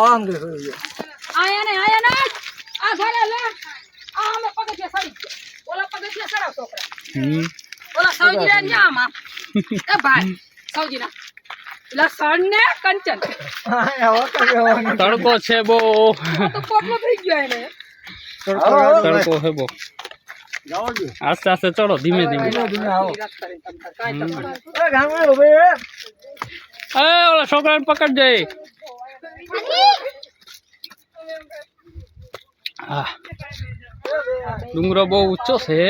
આમ કે આયા ને આ ઘરે લે આ અમે પગથિયા સડી ગયા ઓલા પગથિયા સડાવ છોકરા ઓલા સૌજીના ન્યામાં એ ભાઈ સૌજીના લસણ ને કંચન તડકો છે બો તો પોટલો થઈ ગયો એને તડકો છે બો આસ્તે આસ્તે ચડો ધીમે ધીમે ઓલા છોકરાને પકડ જાય હા ડુંગરો બહુ ઊંચો છે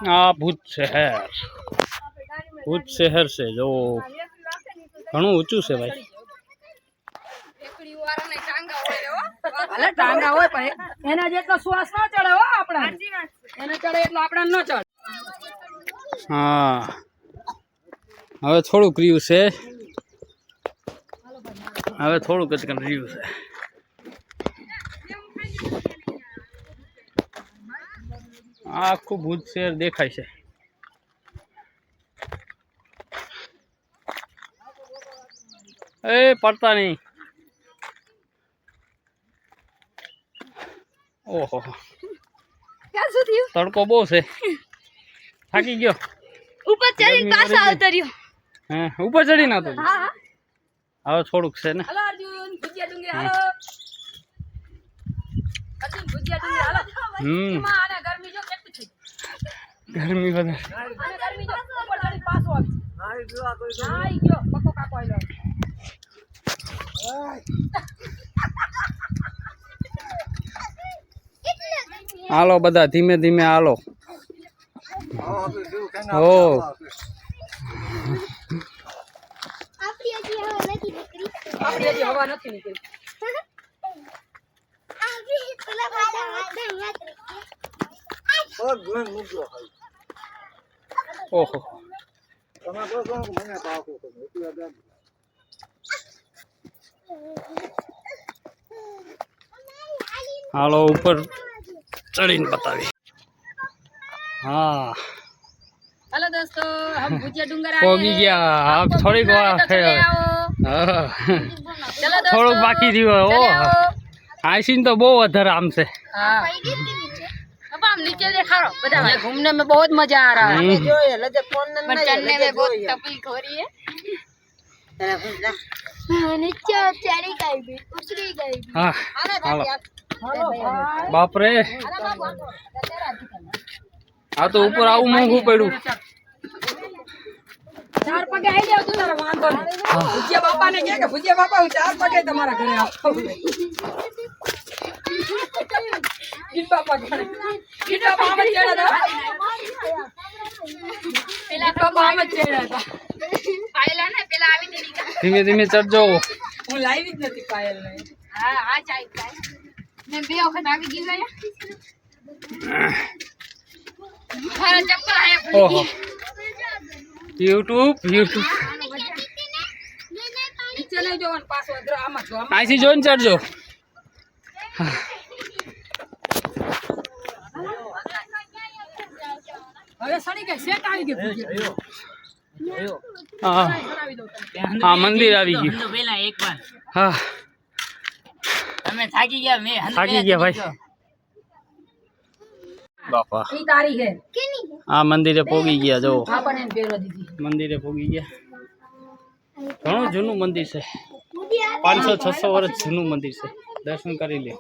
આ ભૂત શહેર છે જો ઘણું ઊંચું છે ભાઈ ભલે ટાંગા હોય પણ એના જેટલો શ્વાસ ન ચડે હો આપણા એને ચડે એટલો આપણા ન ચડે હા હવે થોડુંક રહ્યું છે રહ્યું છે આખું ભૂત શહેર દેખાય છે એ પડતા નહીં ઓહો ક્યાં સુધી તડકો બહુ છે થાકી ગયો ઉપર ચડીને પાછા આવતર્યો હા ઉપર ચડી ના તો હા હવે થોડુંક છે ને હાલો અર્જુન ભુજિયા ડુંગળી હાલો અર્જુન ભુજિયા ડુંગળી હાલો માં આને ગરમી જો કેટલી થઈ ગરમી વધારે આને ગરમી જો ઉપર ચડી પાછો આવી ગયો પકો કાકો આયલો હાલો બધા ધીમે ધીમે હાલો હો આપણી હજી હવા નથી નીકળી આપણી હજી હવા નથી નીકળી આપણી પેલા પાછા હાથ ઓહો હાલો ઉપર ચડીને બતાવી હા हेलो दोस्तों हम भुजिया डूंगर आए પોગી ગયા આપ થોડીક વાર છે હવે હા થોડુંક બાકી રહ્યું ઓ આઈસીન તો બહુ વધારે આમ છે हाँ अब हम नीचे देखा बता भाई घूमने में बहुत मजा आ रहा है जो है लगे फोन में चढ़ने में बहुत तकलीफ हो रही है નીચે ચડી ગઈ બી ઉતરી ગઈ બી હા હાલો બાપ રે આ તો ઉપર આવું મોંઘું પડ્યું चार पगे आई जाओ तू तारा वांधो नहीं भुजिया बापा ने कहा कि भुजिया बापा હું चार पगे તમારા ઘરે આવતો ગીત બાપા ઘરે ગીત બાપા આમ જ ચડ્યા હતા પેલા બાપા આમ જ ચડ્યા હતા પાયલા ને પેલા આવી દીધી ધીમે ધીમે ચડજો હું લાવી જ નથી પાયલ ને હા હા ચાઈ ચાઈ મેં બે વખત આવી ગઈ ગયા મારા ચપ્પલ આયા ઓહો યુટ્યુબ નીચે લઈ જવાનું પાછો અધરો આમાં જો અહીંથી જોઈને ચડજો હવે સડી ગઈ સેટ આવી ગઈ ભુજીયા હા સડાવી દઉં તને હા મંદિર આવી ગયું પેલા એકવાર હા તમે થાકી ગયા મેં થાકી ગયા ભાઈ બાપા ઈ તારી હે આ મંદિરે પોગી ગયા જો બાપા ને પહેરવા દીધી મંદિરે પોગી ગયા ઘણું જૂનું મંદિર છે 500-600 વર્ષ જૂનું મંદિર છે દર્શન કરી લે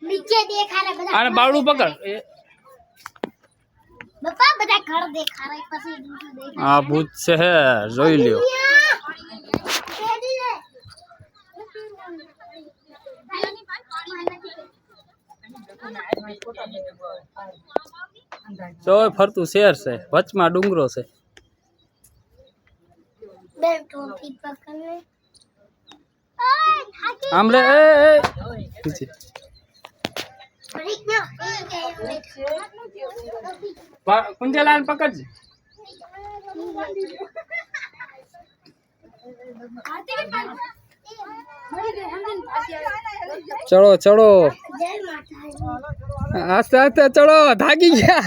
નીચે દેખાડે બધા આને બાવડું પકડ બાપા બધા ઘર દેખાડે પછી બીજું દેખાડે આ ભૂત શહેર જોઈ લ્યો જોય ફરતું શહેર છે વચમાં ડુંગરો છે બે ટોપી પકડને આમ રે એ નીચે કુંજલાન પકડજે ચડો ચડો જય માતા આસ્તે આસ્તે ચડો થાકી ગયા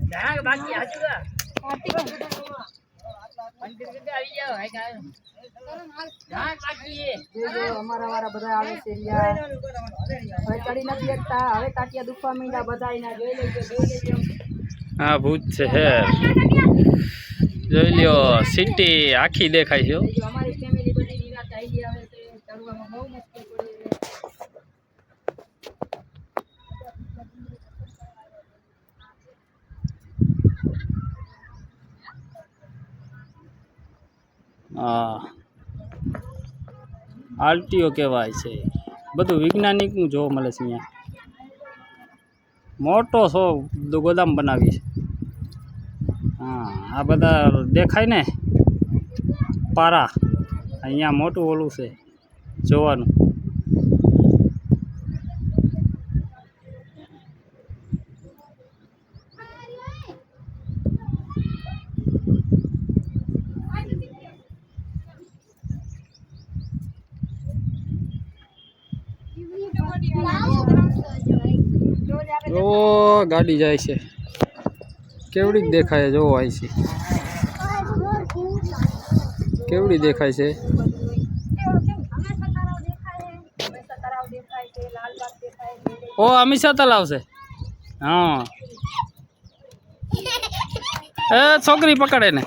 ઢાંક બાકી હાચું કા મંદિર કે આવી જાવ હાઈ કા ઢાંક બાકી હે અમારા વાળા બધા આવે છે રિયા હવે ચડી નથી શકતા હવે કાટિયા દુખવા માંડ્યા બધા એના જોઈ લેજો હા ભૂત છે હે જોઈ લ્યો સિટી આખી દેખાય છે હો. અમારી ફેમિલી બધી નિરાત આવી આવે છે ચડવામાં બહુ મુશ્કેલ પડે છે હા આરટીઓ કહેવાય છે બધું વૈજ્ઞાનિકનું જોવા મળે છે અહીંયા મોટો ગોદામ બનાવી છે હા આ બધા દેખાય ને પારા અહીંયા મોટું ઓલું છે જોવાનું ઓ ગાડી જાય છે કેવડી દેખાય જોવો આવી છે કેવડી દેખાય છે ઓ હંમેશા તલાવ છે હા એ છોકરી પકડે ને